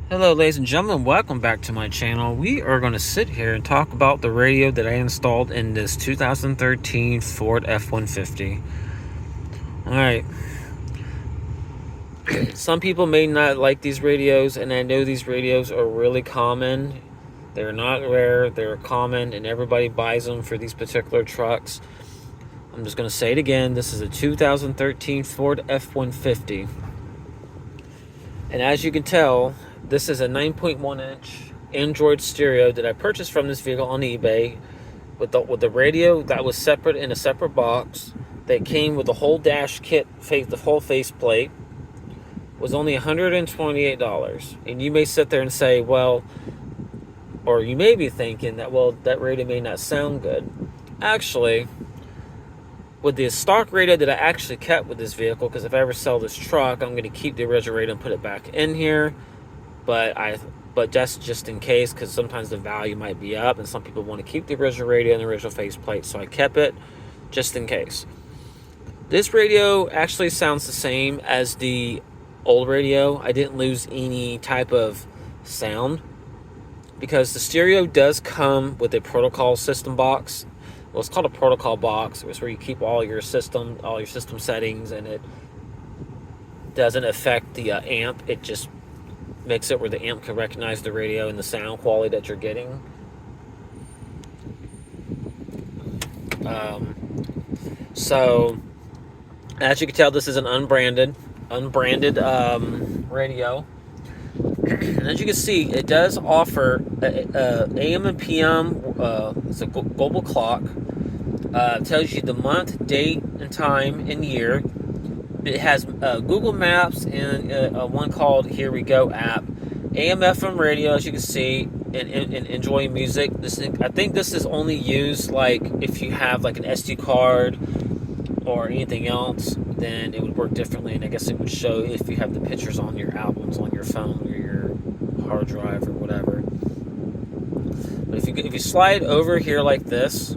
Hello ladies and gentlemen, welcome back to my channel. We are going to sit here and talk about the radio that I installed in this 2013 Ford F-150. Alright, some people may not like these radios, and I know these radios are really common. They're not rare, they're common, and everybody buys them for these particular trucks. I'm just going to say it again, this is a 2013 Ford F-150. And as you can tell, this is a 9.1 inch Android stereo that I purchased from this vehicle on eBay with the radio that was separate in a separate box that came with the whole dash kit, the whole faceplate. Was only $128. And you may sit there and say, well, or you may be thinking that, well, that radio may not sound good. Actually, with the stock radio that I actually kept with this vehicle, because if I ever sell this truck, I'm going to keep the original radio and put it back in here. But just in case, because sometimes the value might be up, and some people want to keep the original radio and the original faceplate, so I kept it just in case. This radio actually sounds the same as the old radio. I didn't lose any type of sound because the stereo does come with a protocol system box. Well, it's called a protocol box. It's where you keep all your system settings, and it doesn't affect the amp. It just makes it where the amp can recognize the radio and the sound quality that you're getting. So, as you can tell, this is an unbranded radio. And as you can see, it does offer AM and PM. It's a global clock. Tells you the month, date, and time and year. It has Google Maps and one called Here We Go app. AM FM radio, as you can see, and enjoy music. I think this is only used like if you have like an SD card or anything else, then it would work differently, and I guess it would show if you have the pictures on your albums on your phone or your hard drive or whatever. But if you slide over here like this,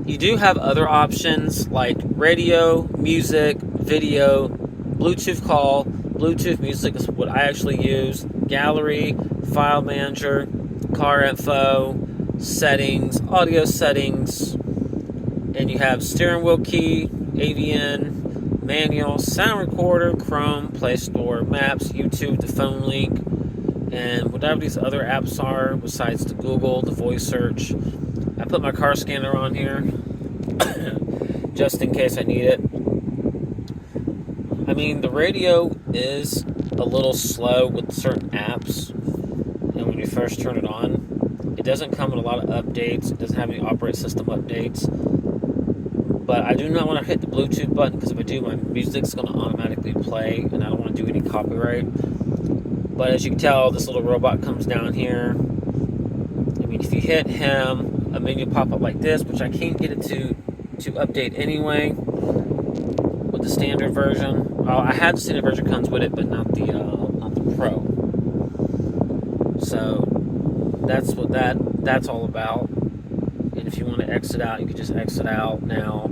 you do have other options like radio, music, video, Bluetooth call, Bluetooth music is what I actually use, gallery, file manager, car info, settings, audio settings, and you have steering wheel key, AVN, manual, sound recorder, Chrome, Play Store, Maps, YouTube, the phone link, and whatever these other apps are besides the Google, the voice search. I put my car scanner on here just in case I need it. I mean, the radio is a little slow with certain apps, and when you first turn it on, it doesn't come with a lot of updates. It doesn't have any operating system updates. But I do not want to hit the Bluetooth button, because if I do, my music's going to automatically play, and I don't want to do any copyright. But as you can tell, this little robot comes down here. I mean, if you hit him, a menu pop up like this, which I can't get it to update anyway with the standard version. I had the standard version comes with it, but not the Pro. So that's what that's all about. And if you want to exit out, you can just exit out. Now,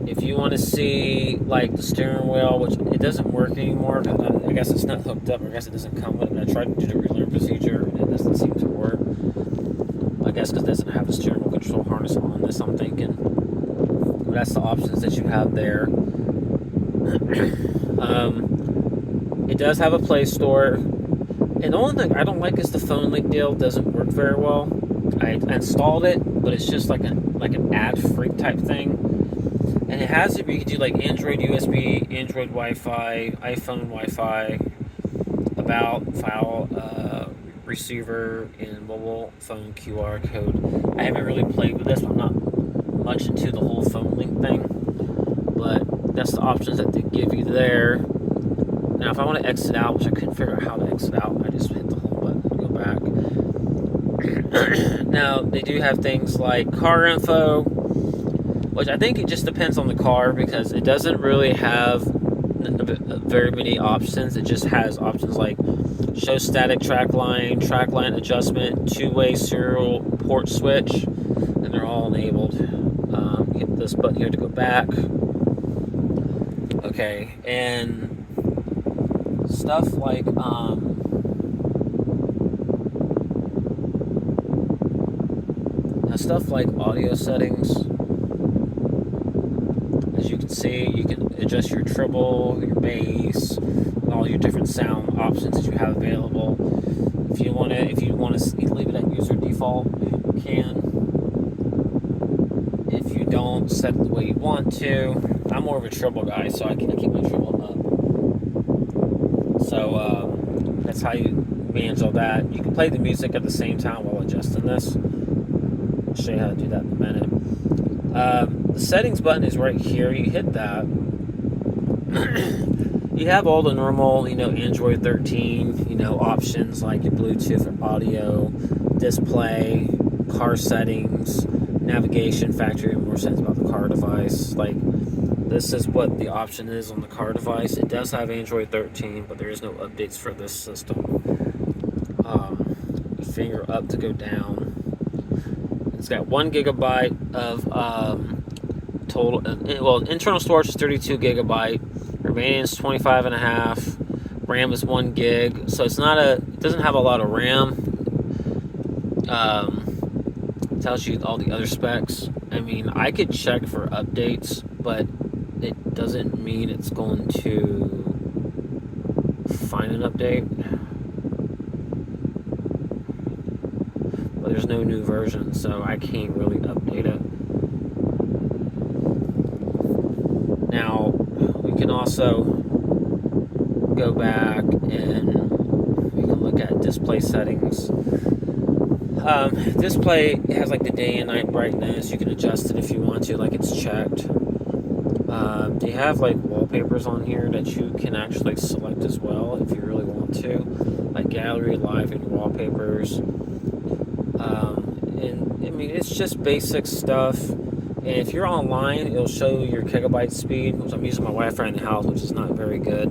if you want to see like the steering wheel, which it doesn't work anymore, I guess it's not hooked up. I guess it doesn't come with it. I tried to do the relearn procedure, and it doesn't seem to work. I guess because it doesn't have the steering wheel control harness on this, I'm thinking. But that's the options that you have there. It does have a Play Store. And the only thing I don't like is the phone link deal doesn't work very well. I installed it, but it's just like an ad-free type thing. And it has it where you can do like Android USB, Android Wi-Fi, iPhone Wi-Fi, about, file, receiver, and mobile phone QR code. I haven't really played with this. I'm not much into the whole phone link thing, but that's the options that they give you there. Now, if I want to exit out, which I couldn't figure out how to exit out, I just hit the home button to go back. Now, they do have things like car info, which I think it just depends on the car, because it doesn't really have very many options. It just has options like show static track line adjustment, two-way serial port switch, and they're all enabled. Hit this button here to go back. Okay, and stuff like stuff like audio settings. As you can see, you can adjust your treble, your bass, all your different sound options that you have available. If you want to leave it at user default, you can. If you don't, set it the way you want to. I'm more of a treble guy, so I keep my treble up. So that's how you manage all that. You can play the music at the same time while adjusting this. I'll show you how to do that in a minute. The settings button is right here. You hit that. You have all the normal, Android 13, options like your Bluetooth audio, display, car settings, navigation, factory, and more settings about the car device. Like, this is what the option is on the car device. It does have Android 13, but there is no updates for this system. Finger up to go down. It's got 1 gigabyte of total. Well, internal storage is 32 gigabyte. Remaining is 25.5. RAM is 1 gig. So it doesn't have a lot of RAM. Tells you all the other specs. I mean, I could check for updates, but it doesn't mean it's going to find an update. But there's no new version, so I can't really update it. Now, we can also go back and we can look at display settings. Display has like the day and night brightness. You can adjust it if you want to, like it's checked. They have like wallpapers on here that you can actually select as well if you really want to, like gallery, live, and wallpapers. And I mean, it's just basic stuff. And if you're online, it'll show your gigabyte speed, which I'm using my Wi-Fi in the house, which is not very good.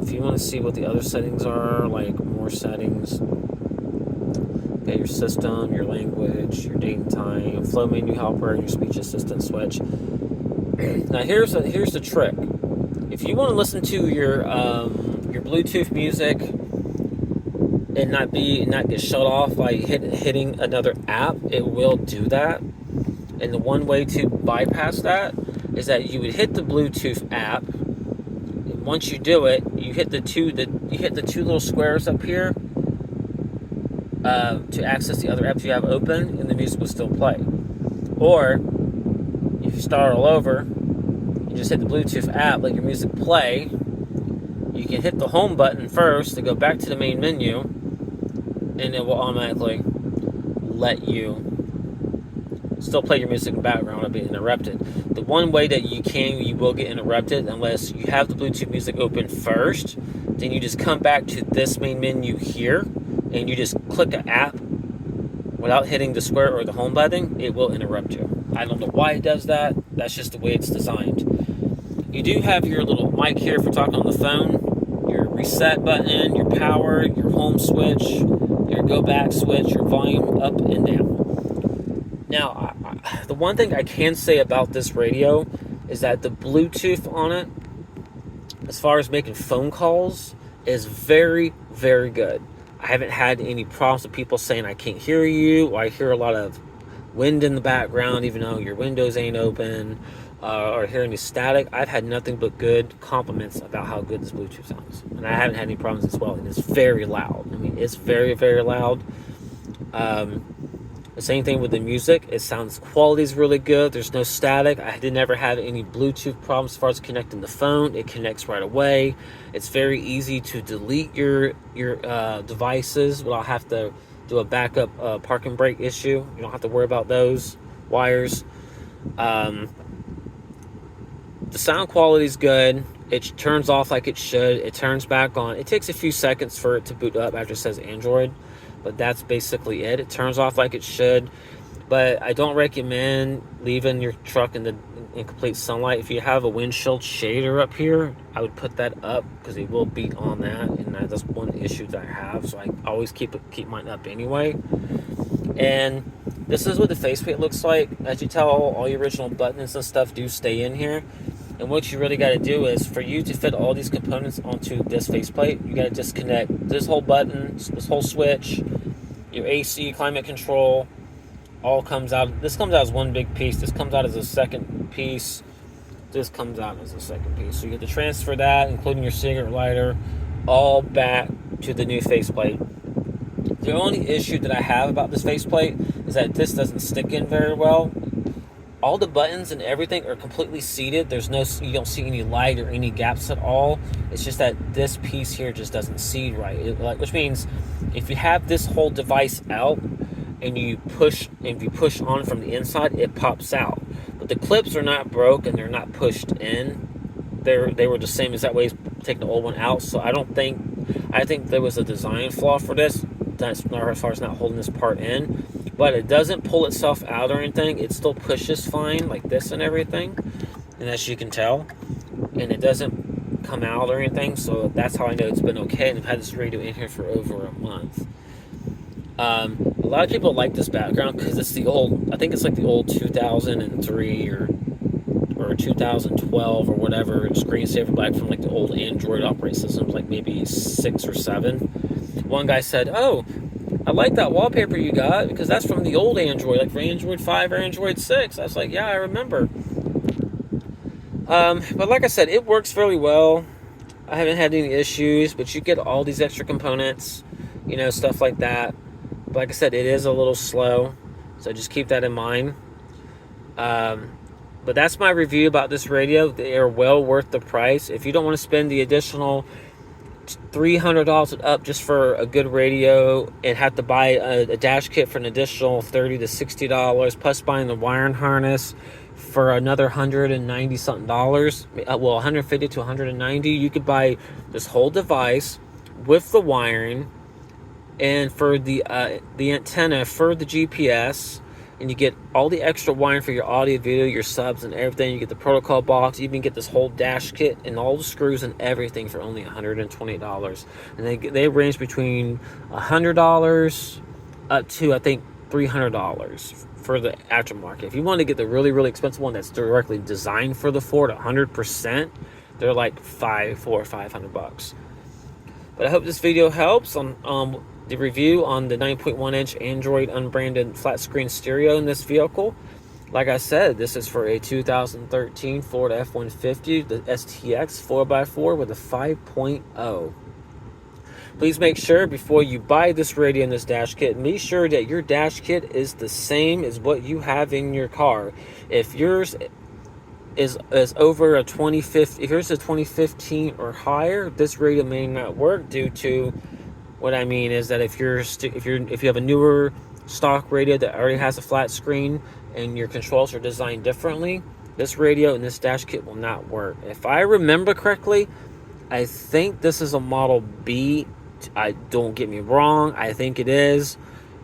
If you want to see what the other settings are, like more settings, okay, your system, your language, your date and time, flow menu helper, and your speech assistant switch. Now here's the trick. If you want to listen to your Bluetooth music and not get shut off by hitting another app, it will do that. And the one way to bypass that is that you would hit the Bluetooth app. And once you do it, you hit the two little squares up here to access the other apps you have open, and the music will still play. Or if you start all over, you just hit the Bluetooth app, let your music play. You can hit the home button first to go back to the main menu, and it will automatically let you still play your music in the background without being interrupted. The one way that you will get interrupted unless you have the Bluetooth music open first, then you just come back to this main menu here, and you just click an app without hitting the square or the home button, it will interrupt you. I don't know why it does that. That's just the way it's designed. You do have your little mic here for talking on the phone, your reset button, your power, your home switch, your go back switch, your volume up and down. Now, the one thing I can say about this radio is that the Bluetooth on it, as far as making phone calls, is very, very good. I haven't had any problems with people saying I can't hear you, or I hear a lot of wind in the background even though your windows ain't open, or hear any static. I've had nothing but good compliments about how good this Bluetooth sounds, and I haven't had any problems as well. And it's very loud. I mean, it's very, very loud. The same thing with the music. It sounds, quality is really good. There's no static. I did never have any Bluetooth problems as far as connecting the phone. It connects right away. It's very easy to delete your devices without have to do a backup parking brake issue. You don't have to worry about those wires. The sound quality is good. It turns off like it should. It turns back on. It takes a few seconds for it to boot up after it says Android, but that's basically it. It turns off like it should, but I don't recommend leaving your truck in complete sunlight. If you have a windshield shader up here, I would put that up because it will beat on that, and that's one issue that I have, so I always keep mine up anyway. And this is what the faceplate looks like. As you tell, all your original buttons and stuff do stay in here. And what you really got to do is, for you to fit all these components onto this faceplate, you got to disconnect this whole button, this whole switch, your AC, climate control, all comes out. This comes out as one big piece. This comes out as a second piece. This comes out as a second piece. So you get to transfer that, including your cigarette lighter, all back to the new faceplate. The only issue that I have about this faceplate is that this doesn't stick in very well. All the buttons and everything are completely seated. You don't see any light or any gaps at all. It's just that this piece here just doesn't seat right. Which means if you have this whole device out and you push on from the inside, it pops out. But the clips are not broke and they're not pushed in. They were the same as that way as taking the old one out. So I think there was a design flaw for this. That's not as far as not holding this part in. But it doesn't pull itself out or anything. It still pushes fine like this and everything. And as you can tell. And it doesn't come out or anything. So that's how I know it's been okay. And I've had this radio in here for over a month. A lot of people like this background because it's the old, I think it's like the old 2003 or 2012 or whatever screensaver black from like the old Android operating systems, like maybe 6 or 7. One guy said, "Oh, I like that wallpaper you got because that's from the old Android, like for Android 5 or Android 6. I was like, "Yeah, I remember." But like I said, it works fairly well. I haven't had any issues, but you get all these extra components, stuff like that. But like I said, it is a little slow, so just keep that in mind. But that's my review about this radio. They are well worth the price. If you don't want to spend the additional $300 up just for a good radio and have to buy a dash kit for an additional $30 to $60, plus buying the wiring harness for another $190 something dollars, well, $150 to $190, you could buy this whole device with the wiring and for the antenna for the GPS, and you get all the extra wiring for your audio, video, your subs, and everything. You get the protocol box. You even get this whole dash kit and all the screws and everything for only $120. And they range between $100 up to, I think, $300 for the aftermarket. If you want to get the really, really expensive one that's directly designed for the Ford 100%, they're like $400 or $500. But I hope this video helps on the review on the 9.1-inch Android unbranded flat screen stereo in this vehicle. Like I said, this is for a 2013 Ford F-150, the STX 4x4 with a 5.0. Please make sure before you buy this radio and this dash kit, make sure that your dash kit is the same as what you have in your car. If yours is over a 2015, if yours is 2015 or higher, this radio may not work due to, what I mean is that if you have a newer stock radio that already has a flat screen and your controls are designed differently, this radio and this dash kit will not work. If I remember correctly, I think this is a Model B. Don't get me wrong, I think it is,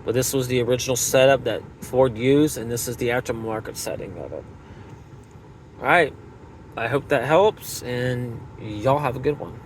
but this was the original setup that Ford used, and this is the aftermarket setting of it. All right, I hope that helps, and y'all have a good one.